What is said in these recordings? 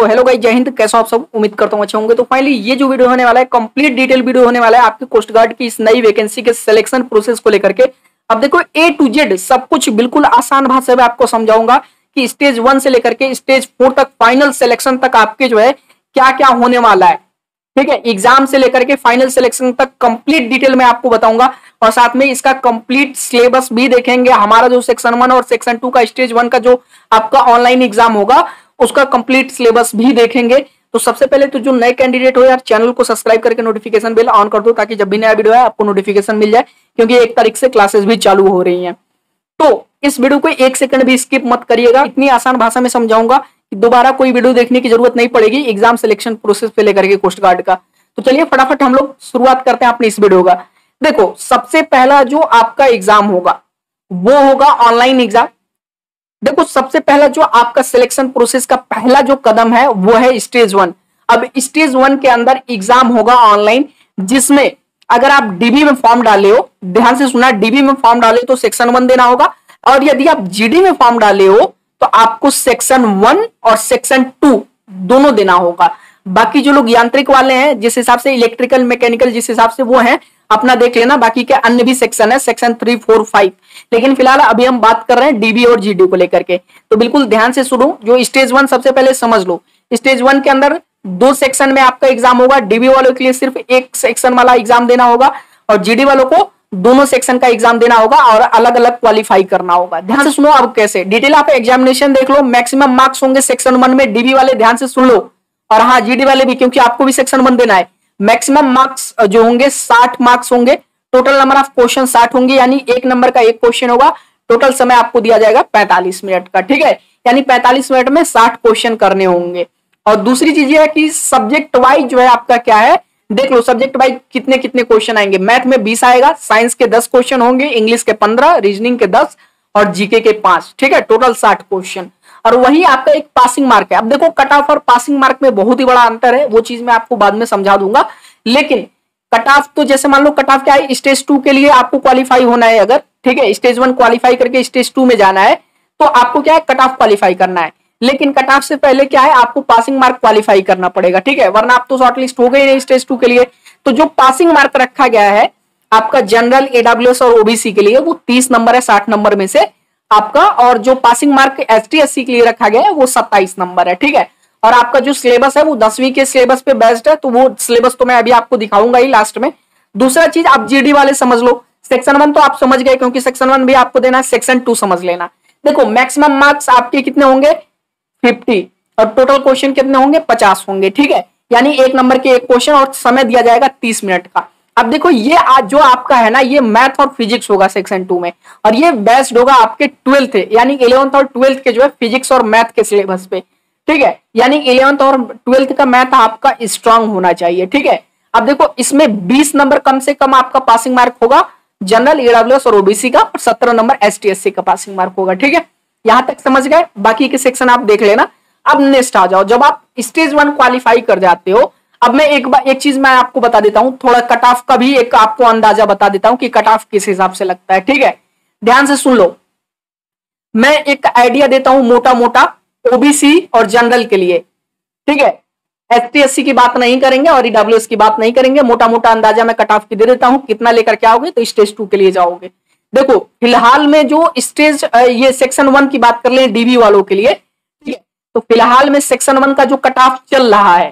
तो hello guys, जय हिंद। कैसे हो आप सब? उम्मीद करता हूं अच्छे होंगे। तो फाइनली ये जो वीडियो होने वाला है कंप्लीट डिटेल वीडियो होने वाला है आपके कोस्ट गार्ड की इस नई वैकेंसी के सिलेक्शन प्रोसेस को लेकर के। अब देखो ए टू जेड सब कुछ बिल्कुल आसान भाषा में आपको समझाऊंगा कि स्टेज 1 से लेकर के स्टेज 4 तक फाइनल सिलेक्शन तक आपके जो है क्या क्या होने वाला है। ठीक है, एग्जाम से लेकर के फाइनल सिलेक्शन तक कंप्लीट डिटेल में आपको बताऊंगा और साथ में इसका कंप्लीट सिलेबस भी देखेंगे। हमारा जो सेक्शन 1 और सेक्शन 2 का स्टेज 1 का जो आपका ऑनलाइन एग्जाम होगा उसका कंप्लीट सिलेबस भी देखेंगे। तो सबसे पहले तो जो नए कैंडिडेट हो यार, चैनल को सब्सक्राइब करके नोटिफिकेशन बेल ऑन कर दो ताकि जब भी नया वीडियो है आपको नोटिफिकेशन मिल जाए, क्योंकि 1 तारीख से क्लासेस भी चालू हो रही हैं। तो इस वीडियो को 1 सेकंड भी स्किप मत करिएगा, इतनी आसान भाषा में समझाऊंगा कि दोबारा कोई वीडियो देखने की जरूरत नहीं पड़ेगी एग्जाम सिलेक्शन प्रोसेस पे लेकर के कोस्ट गार्ड का। तो चलिए फटाफट हम लोग शुरुआत करते हैं अपनी इस वीडियो का। देखो, सबसे पहला जो आपका एग्जाम होगा वो होगा ऑनलाइन एग्जाम। देखो, सबसे पहला जो आपका सिलेक्शन प्रोसेस का पहला जो कदम है वो है स्टेज 1। अब स्टेज 1 के अंदर एग्जाम होगा ऑनलाइन, जिसमें अगर आप डीबी में फॉर्म डाले हो, ध्यान से सुना, डीबी में फॉर्म डाले तो सेक्शन 1 देना होगा, और यदि आप जीडी में फॉर्म डाले हो तो आपको सेक्शन 1 और सेक्शन 2 दोनों देना होगा। बाकी जो लोग यांत्रिक वाले हैं, जिस हिसाब से इलेक्ट्रिकल मैकेनिकल जिस हिसाब से वो है अपना देख लेना, बाकी के अन्य भी सेक्शन है, सेक्शन 3, 4, 5। लेकिन फिलहाल अभी हम बात कर रहे हैं डीबी और जीडी को लेकर के। तो बिल्कुल ध्यान से सुनो, जो स्टेज 1 सबसे पहले समझ लो। स्टेज 1 के अंदर 2 सेक्शन में आपका एग्जाम होगा। डीबी वालों के लिए सिर्फ 1 सेक्शन वाला एग्जाम देना होगा और जीडी वालों को दोनों सेक्शन का एग्जाम देना होगा और अलग अलग क्वालिफाई करना होगा। ध्यान से सुनो, अब कैसे डिटेल आप एग्जामिनेशन देख लो। मैक्सिमम मार्क्स होंगे सेक्शन 1 में, डीबी वाले ध्यान से सुन लो, और हाँ जीडी वाले भी, क्योंकि आपको भी सेक्शन 1 देना है। मैक्सिमम मार्क्स जो होंगे 60 मार्क्स होंगे। टोटल नंबर ऑफ क्वेश्चन 60 होंगे, यानी 1 नंबर का 1 क्वेश्चन होगा। टोटल समय आपको दिया जाएगा 45 मिनट का। ठीक है, यानी 45 मिनट में 60 क्वेश्चन करने होंगे। और दूसरी चीज ये है कि सब्जेक्ट वाइज जो है आपका क्या है, देख लो सब्जेक्ट वाइज कितने कितने क्वेश्चन आएंगे। मैथ में 20 आएगा, साइंस के 10 क्वेश्चन होंगे, इंग्लिश के 15, रीजनिंग के 10 और जीके के 5। ठीक है, टोटल 60 क्वेश्चन। और वही आपका एक पासिंग मार्क है। अब देखो, कट ऑफ और पासिंग मार्क में बहुत ही बड़ा अंतर है, वो चीज मैं आपको बाद में समझा दूंगा। लेकिन कट ऑफ तो जैसे मान लो कट ऑफ क्या है, स्टेज 2 के लिए आपको क्वालिफाई होना है अगर, ठीक है, स्टेज 1 क्वालिफाई करके स्टेज 2 में जाना है तो आपको क्या है, कट ऑफ क्वालिफाई करना है। लेकिन कट ऑफ से पहले क्या है, आपको पासिंग मार्क क्वालिफाई करना पड़ेगा। ठीक है, वरना आप तो शॉर्टलिस्ट हो गए नहीं स्टेज 2 के लिए। तो जो पासिंग मार्क रखा गया है आपका जनरल, एडब्ल्यूएस और ओबीसी के लिए, वो 30 नंबर है 60 नंबर में से आपका। और जो पासिंग मार्क एसटी एससी के लिए रखा गया है वो 27 नंबर है। ठीक है, और आपका जो सिलेबस है वो 10वीं के सिलेबस पे बेस्ड है, तो वो सिलेबस तो मैं अभी आपको दिखाऊंगा ही लास्ट में। दूसरा चीज, आप जीडी वाले समझ लो, सेक्शन 1 तो आप समझ गए क्योंकि सेक्शन 1 भी आपको देना है, सेक्शन 2 समझ लेना। देखो, मैक्सिमम मार्क्स आपके कितने होंगे, 50, और टोटल क्वेश्चन कितने होंगे, 50 होंगे। ठीक है, यानी 1 नंबर के 1 क्वेश्चन और समय दिया जाएगा 30 मिनट का। अब देखो, ये आज जो आपका है ना, ये मैथ और फिजिक्स होगा सेक्शन 2 में, और ये बेस्ड होगा आपके 12th यानी 11th और 12th के जो है फिजिक्स और मैथ के सिलेबस पे। ठीक है, यानी 11th और 12th का मैथ आपका स्ट्रांग होना चाहिए। ठीक है, अब देखो, इसमें 20 नंबर कम से कम आपका पासिंग मार्क होगा जनरल, एडब्ल्यूएस और ओबीसी का, और 17 नंबर एसटी एससी का पासिंग मार्क होगा। ठीक है, यहां तक समझ गए, बाकी के सेक्शन आप देख लेना। अब नेक्स्ट आ जाओ, जब आप स्टेज 1 क्वालिफाई कर जाते हो, अब मैं एक चीज मैं आपको बता देता हूं, थोड़ा कट ऑफ का भी एक आपको अंदाजा बता देता हूं कि कट ऑफ किस हिसाब से लगता है। ठीक है, ध्यान से सुन लो, मैं एक आइडिया देता हूं मोटा मोटा ओबीसी और जनरल के लिए। ठीक है, एसटी एससी की बात नहीं करेंगे और ईडब्ल्यूएस की बात नहीं करेंगे, मोटा मोटा अंदाजा मैं कट ऑफ की दे देता हूं, कितना लेकर के आओगे तो स्टेज 2 के लिए जाओगे। देखो, फिलहाल में जो स्टेज ये सेक्शन 1 की बात कर ले डीबी वालों के लिए, ठीक है, तो फिलहाल में सेक्शन 1 का जो कट ऑफ चल रहा है,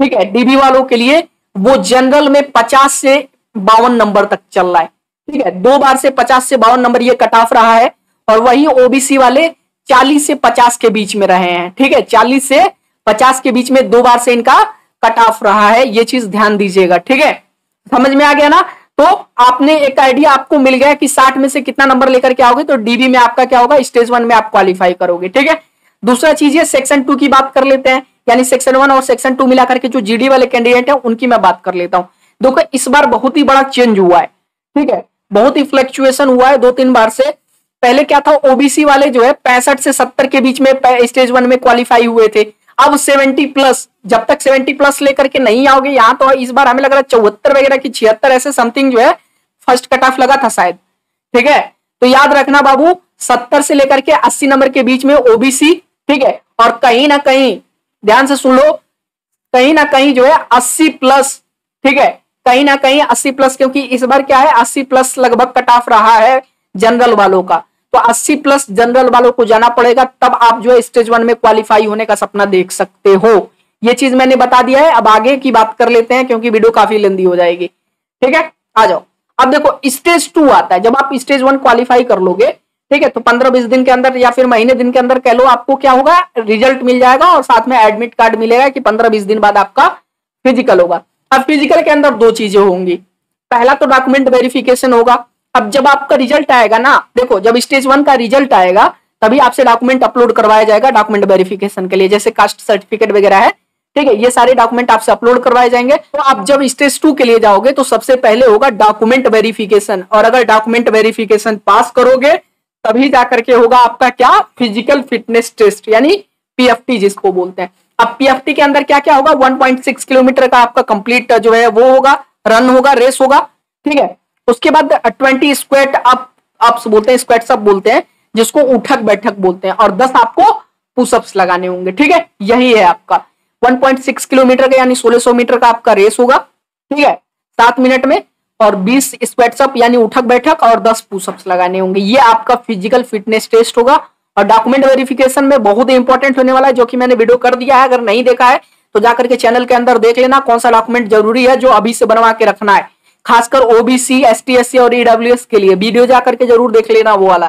ठीक है, डीबी वालों के लिए वो जनरल में 50 से 52 नंबर तक चल रहा है। ठीक है, 2 बार से 50 से 52 नंबर ये कट ऑफ रहा है, और वही ओबीसी वाले 40 से 50 के बीच में रहे हैं। ठीक है, 40 से 50 के बीच में 2 बार से इनका कट ऑफ रहा है, ये चीज ध्यान दीजिएगा। ठीक है, समझ में आ गया ना? तो आपने एक आइडिया आपको मिल गया कि 60 में से कितना नंबर लेकर के आओगे तो डीबी में आपका क्या होगा, स्टेज 1 में आप क्वालिफाई करोगे। ठीक है, दूसरा चीज है सेक्शन 2 की बात कर लेते हैं, यानी सेक्शन 1 और सेक्शन 2 मिलाकर के जो जीडी वाले कैंडिडेट हैं उनकी मैं बात कर लेता हूं। देखो, इस बार बहुत ही बड़ा चेंज हुआ है। ठीक है, बहुत ही फ्लक्चुएशन हुआ है 2-3 बार से। पहले क्या था, ओबीसी वाले जो है 65 से 70 के बीच में स्टेज 1 में क्वालिफाई हुए थे। अब 70 प्लस, जब तक 70 प्लस लेकर के नहीं आओगे, यहां तो इस बार हमें लग रहा है 74 वगैरह की 76 ऐसे समथिंग जो है फर्स्ट कट ऑफ लगा था शायद। ठीक है, तो याद रखना बाबू, 70 से लेकर के 80 नंबर के बीच में ओबीसी, ठीक है, और कहीं ना कहीं ध्यान से सुन लो, कहीं ना कहीं जो है 80 प्लस, ठीक है, कहीं ना कहीं 80 प्लस, क्योंकि इस बार क्या है 80 प्लस लगभग कट ऑफ रहा है जनरल वालों का, तो 80 प्लस जनरल वालों को जाना पड़ेगा, तब आप जो है स्टेज 1 में क्वालिफाई होने का सपना देख सकते हो। ये चीज मैंने बता दिया है। अब आगे की बात कर लेते हैं क्योंकि वीडियो काफी लेंदी हो जाएगी, ठीक है। आ जाओ, अब देखो स्टेज 2 आता है, जब आप स्टेज 1 क्वालिफाई कर लोगे, ठीक है, तो 15-20 दिन के अंदर या फिर महीने दिन के अंदर कह लो, आपको क्या होगा, रिजल्ट मिल जाएगा और साथ में एडमिट कार्ड मिलेगा कि 15-20 दिन बाद आपका फिजिकल होगा। अब फिजिकल के अंदर दो चीजें होंगी, पहला तो डॉक्यूमेंट वेरिफिकेशन होगा। अब जब आपका रिजल्ट आएगा ना, देखो जब स्टेज 1 का रिजल्ट आएगा तभी आपसे डॉक्यूमेंट अपलोड करवाया जाएगा डॉक्यूमेंट वेरिफिकेशन के लिए, जैसे कास्ट सर्टिफिकेट वगैरह है, ठीक है, ये सारे डॉक्यूमेंट आपसे अपलोड करवाए जाएंगे। तो आप जब स्टेज 2 के लिए जाओगे तो सबसे पहले होगा डॉक्यूमेंट वेरिफिकेशन, और अगर डॉक्यूमेंट वेरिफिकेशन पास करोगे तभी जाकर के होगा आपका क्या, फिजिकल फिटनेस टेस्ट, यानी पीएफटी जिसको बोलते हैं। अब पीएफटी के अंदर क्या क्या होगा, 1.6 किलोमीटर का आपका कंप्लीट जो है वो होगा, रन होगा, रेस होगा, ठीक है। उसके बाद 20 स्क्वाट अप्स बोलते हैं, स्क्वाट्स अप बोलते हैं, जिसको उठक बैठक बोलते हैं, और 10 आपको पुशअप्स लगाने होंगे, ठीक है। यही है आपका 1.6 किलोमीटर का यानी 1600 मीटर का आपका रेस होगा, ठीक है, 7 मिनट में, और 20 स्क्वाट्स अप यानी उठक बैठक और 10 पुशअप्स लगाने होंगे। ये आपका फिजिकल फिटनेस टेस्ट होगा। और डॉक्यूमेंट वेरिफिकेशन में बहुत इंपॉर्टेंट होने वाला है, जो कि मैंने वीडियो कर दिया है, अगर नहीं देखा है तो जाकर के चैनल के अंदर देख लेना कौन सा डॉक्यूमेंट जरूरी है जो अभी से बनवा के रखना है, खासकर ओबीसी, एसटी, एससी और ईडब्ल्यूएस के लिए वीडियो जाकर के जरूर देख लेना वो वाला,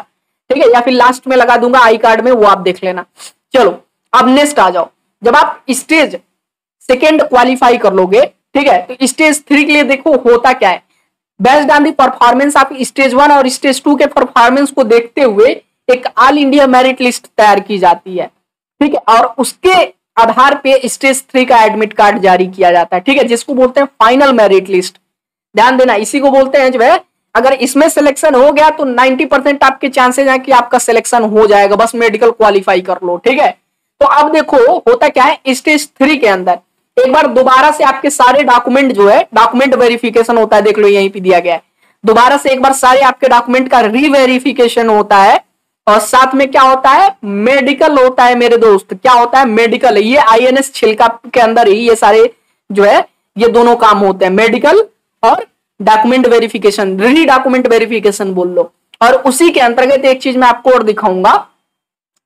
ठीक है, या फिर लास्ट में लगा दूंगा आई कार्ड में, वो आप देख लेना। चलो अब नेक्स्ट आ जाओ, जब आप स्टेज 2 क्वालिफाई कर लोगे, ठीक है, तो स्टेज 3 के लिए देखो होता क्या है, बेस्ड ऑन दी परफॉर्मेंस आप स्टेज 1 और स्टेज 2 के परफॉर्मेंस को देखते हुए एक ऑल इंडिया मेरिट लिस्ट तैयार की जाती है, ठीक है, और उसके आधार पे स्टेज 3 का एडमिट कार्ड जारी किया जाता है, ठीक है, जिसको बोलते हैं फाइनल मेरिट लिस्ट। ध्यान देना, इसी को बोलते हैं जो है, अगर इसमें सिलेक्शन हो गया तो 90% आपके चांसेस हैं कि आपका सिलेक्शन हो जाएगा, बस मेडिकल क्वालिफाई कर लो, ठीक है। तो अब देखो होता क्या है, स्टेज 3 के अंदर एक बार दोबारा से आपके सारे डॉक्यूमेंट जो है, डॉक्यूमेंट वेरिफिकेशन होता है, देख लो यहीं पे दिया गया है, दोबारा से एक बार सारे आपके डॉक्यूमेंट का रीवेरिफिकेशन होता है, और साथ में क्या होता है, मेडिकल होता है मेरे दोस्त। क्या होता है, मेडिकल। ये आईएनएस छिलका के अंदर ही ये सारे जो है ये दोनों काम होते हैं, मेडिकल और डॉक्यूमेंट वेरिफिकेशन, री डॉक्यूमेंट वेरिफिकेशन बोल लो। और उसी के अंतर्गत एक चीज मैं आपको और दिखाऊंगा,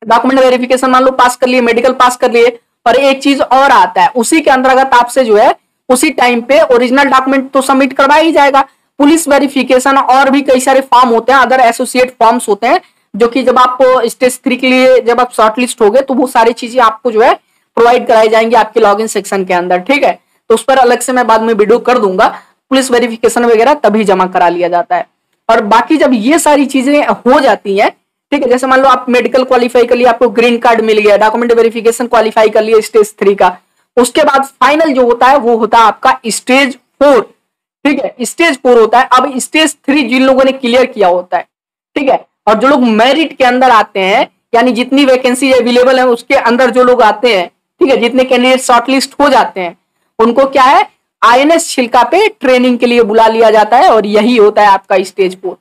डॉक्यूमेंट वेरिफिकेशन मान लो पास कर लिए, मेडिकल पास कर लिए, और एक चीज और आता है उसी के अंतर्गत आपसे जो है उसी टाइम पे ओरिजिनल डॉक्यूमेंट तो सबमिट करवाया ही जाएगा, पुलिस वेरिफिकेशन और भी कई सारे फॉर्म होते हैं, अदर एसोसिएट फॉर्म्स होते हैं, जो कि जब आप स्टेज 3 के लिए जब आप शॉर्टलिस्ट हो गए तो वो सारी चीजें आपको जो है प्रोवाइड कराई जाएंगी आपके लॉगिन सेक्शन के अंदर, ठीक है। तो उस पर अलग से मैं बाद में वीडियो कर दूंगा, पुलिस वेरिफिकेशन वगैरह तभी जमा करा लिया जाता है। और बाकी जब ये सारी चीजें हो जाती हैं, ठीक है, जैसे मान लो आप मेडिकल क्वालिफाई कर लिया, आपको ग्रीन कार्ड मिल गया, डॉक्यूमेंट वेरिफिकेशन क्वालिफाई कर लिया स्टेज 3 का, उसके बाद फाइनल जो होता है वो होता है आपका स्टेज 4, ठीक है, स्टेज 4 होता है। अब स्टेज 3 जिन लोगों ने क्लियर किया होता है, ठीक है, और जो लोग मेरिट के अंदर आते हैं, यानी जितनी वैकेंसी अवेलेबल है उसके अंदर जो लोग आते हैं, ठीक है, जितने कैंडिडेट शॉर्टलिस्ट हो जाते हैं, उनको क्या है, आईएनएस छिलका पे ट्रेनिंग के लिए बुला लिया जाता है, और यही होता है आपका स्टेज 4,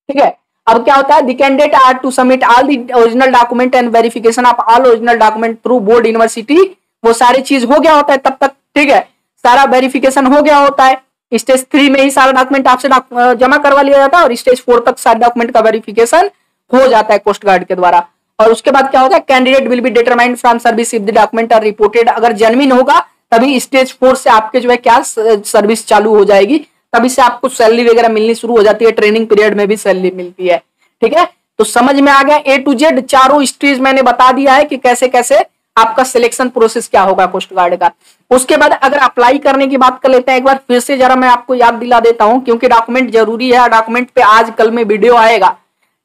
ठीक है। अब क्या होता है, the candidate are to submit all the original document and verification of all original document through board university, वो सारी चीज हो गया होता है तब तक, ठीक है, सारा वेरिफिकेशन हो गया होता है, स्टेज 3 में ही सारा डॉक्यूमेंट आपसे जमा करवा लिया जाता है, और स्टेज 4 तक सारे डॉक्यूमेंट का वेरिफिकेशन हो जाता है कोस्ट गार्ड के द्वारा। और उसके बाद क्या होता है, candidate will be determined from service if the document are reported, अगर जेन्युइन होगा तभी स्टेज 4 से आपके जो है क्या सर्विस चालू हो जाएगी, तभी से आपको सैलरी वगैरह मिलनी शुरू हो जाती है, ट्रेनिंग पीरियड में भी सैलरी मिलती है, ठीक है। तो समझ में आ गया, ए टू जेड चारों स्टेज मैंने बता दिया है कि कैसे कैसे आपका सिलेक्शन प्रोसेस क्या होगा कोस्ट गार्ड का। उसके बाद अगर अप्लाई करने की बात कर लेते हैं, एक बार फिर से जरा मैं आपको याद दिला देता हूं, क्योंकि डॉक्यूमेंट जरूरी है, डॉक्यूमेंट पे आजकल में वीडियो आएगा,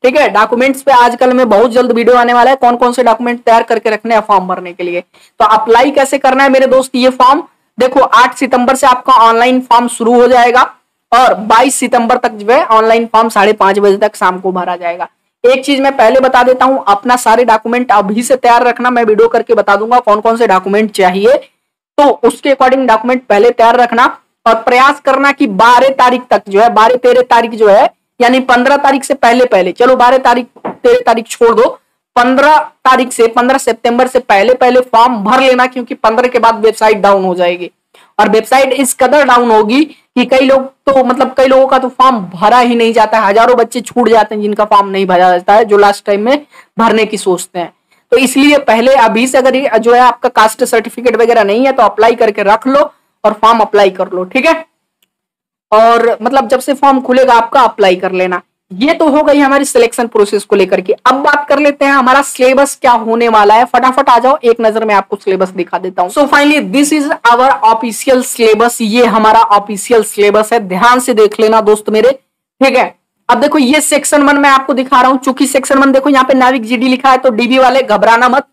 ठीक है, डॉक्यूमेंट्स पे आजकल में बहुत जल्द वीडियो आने वाला है, कौन कौन से डॉक्यूमेंट तैयार करके रखने हैं फॉर्म भरने के लिए। तो अप्लाई कैसे करना है मेरे दोस्त, ये फॉर्म देखो 8 सितंबर से आपका ऑनलाइन फॉर्म शुरू हो जाएगा, और 22 सितंबर तक जो है ऑनलाइन फॉर्म 5:30 बजे तक शाम को भरा जाएगा। एक चीज मैं पहले बता देता हूं, अपना सारे डॉक्यूमेंट अभी से तैयार रखना, मैं वीडियो करके बता दूंगा कौन कौन से डॉक्यूमेंट चाहिए, तो उसके अकॉर्डिंग डॉक्यूमेंट पहले तैयार रखना, और प्रयास करना कि 12 तारीख तक जो है, 12-13 तारीख जो है, यानी 15 तारीख से पहले पहले, चलो 12 तारीख 13 तारीख छोड़ दो, 15 तारीख से 15 सितंबर से पहले पहले फॉर्म भर लेना, क्योंकि 15 के बाद वेबसाइट डाउन हो जाएगी। और वेबसाइट इस कदर डाउन होगी कि कई लोग तो मतलब कई लोगों का तो फॉर्म भरा ही नहीं जाता है, हजारों बच्चे छूट जाते हैं जिनका फॉर्म नहीं भरा जाता है, जो लास्ट टाइम में भरने की सोचते हैं। तो इसलिए पहले अभी से अगर जो है आपका कास्ट सर्टिफिकेट वगैरह नहीं है तो अप्लाई करके रख लो और फॉर्म अप्लाई कर लो, ठीक है। और मतलब जब से फॉर्म खुलेगा आपका अप्लाई कर लेना। ये तो हो गई हमारी सिलेक्शन प्रोसेस को लेकर के। अब बात कर लेते हैं हमारा सिलेबस क्या होने वाला है। फटाफट आ जाओ, एक नजर में आपको सिलेबस दिखा देता हूं। So finally this is our official syllabus. ये हमारा ऑफिशियल सिलेबस है, ध्यान से देख लेना दोस्त मेरे, ठीक है। अब देखो ये सेक्शन 1 मैं आपको दिखा रहा हूं, चूंकि सेक्शन 1 देखो यहाँ पे नाविक जीडी लिखा है, तो डीबी वाले घबराना मत।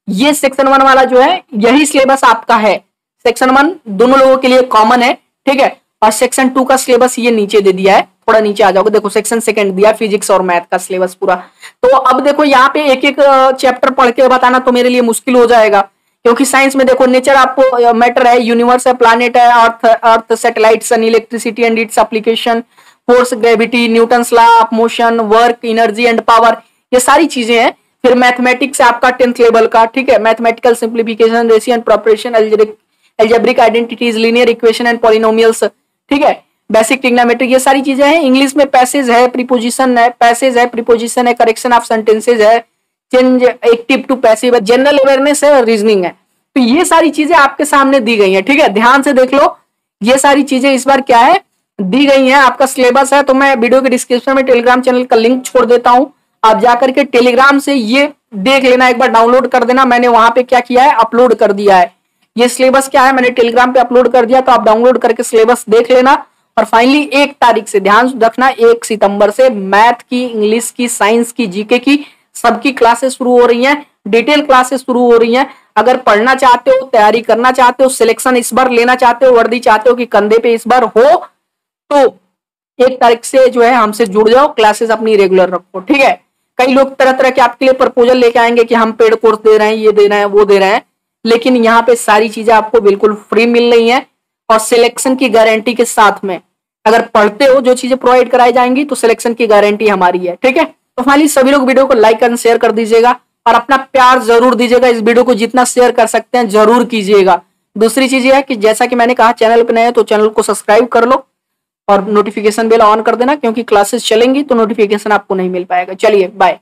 ये सेक्शन 1 वाला जो है यही सिलेबस आपका है। सेक्शन 1 दोनों लोगों के लिए कॉमन है, ठीक है। और सेक्शन 2 का सिलेबस ये नीचे दे दिया है, थोड़ा नीचे आ जाओगे, देखो सेक्शन 2 दिया, फिजिक्स और मैथ का सिलेबस पूरा। तो अब देखो यहाँ पे एक एक चैप्टर पढ़ के बताना तो मेरे लिए मुश्किल हो जाएगा, क्योंकि साइंस में देखो नेचर आपको मैटर है, यूनिवर्स है, प्लैनेट है, earth satellite, sun, electricity and its application, force, gravity, Newton's law of motion, work, energy and power, ये सारी चीजें हैं। फिर मैथमेटिक्स आपका 10th लेवल का, ठीक है। Mathematical simplification, ratio and proportion, algebraic identities, linear equation and polynomials, ठीक है। बेसिक ट्रिग्नोमेट्री, ये सारी चीजें हैं। इंग्लिश में पैसेज है, प्रीपोजिशन है, पैसेज है, प्रीपोजिशन है, करेक्शन ऑफ सेंटेंसेज है, चेंज एक्टिव टू पैसिव है, जनरल अवेयरनेस है, रीजनिंग है। तो ये सारी चीजें आपके सामने दी गई हैं, ठीक है। ध्यान से देख लो, ये सारी चीजें इस बार क्या है दी गई हैं, आपका सिलेबस है। तो मैं वीडियो के डिस्क्रिप्शन में टेलीग्राम चैनल का लिंक छोड़ देता हूं, आप जाकर के टेलीग्राम से ये देख लेना, एक बार डाउनलोड कर देना। मैंने वहां पे क्या किया है, अपलोड कर दिया है। ये सिलेबस क्या है मैंने टेलीग्राम पे अपलोड कर दिया, तो आप डाउनलोड करके सिलेबस देख लेना। और फाइनली 1 तारीख से ध्यान रखना, 1 सितंबर से मैथ की, इंग्लिश की, साइंस की, जीके की सबकी क्लासेस शुरू हो रही हैं, डिटेल क्लासेस शुरू हो रही हैं। अगर पढ़ना चाहते हो, तैयारी करना चाहते हो, सिलेक्शन इस बार लेना चाहते हो, वर्दी चाहते हो कि कंधे पे इस बार हो, तो 1 तारीख से जो है हमसे जुड़ जाओ, क्लासेस अपनी रेगुलर रखो, ठीक है। कई लोग तरह तरह के आपके लिए प्रपोजल लेके आएंगे कि हम पेड कोर्स दे रहे हैं, ये दे रहे हैं, वो दे रहे हैं, लेकिन यहाँ पे सारी चीजें आपको बिल्कुल फ्री मिल रही हैं और सिलेक्शन की गारंटी के साथ में। अगर पढ़ते हो, जो चीजें प्रोवाइड कराई जाएंगी, तो सिलेक्शन की गारंटी हमारी है, ठीक है। तो फाइनली सभी लोग वीडियो को लाइक एंड शेयर कर दीजिएगा और अपना प्यार जरूर दीजिएगा। इस वीडियो को जितना शेयर कर सकते हैं जरूर कीजिएगा। दूसरी चीज ये है कि जैसा कि मैंने कहा, चैनल पे नए हैं तो चैनल को सब्सक्राइब कर लो और नोटिफिकेशन बेल ऑन कर देना, क्योंकि क्लासेस चलेंगी तो नोटिफिकेशन आपको नहीं मिल पाएगा। चलिए बाय।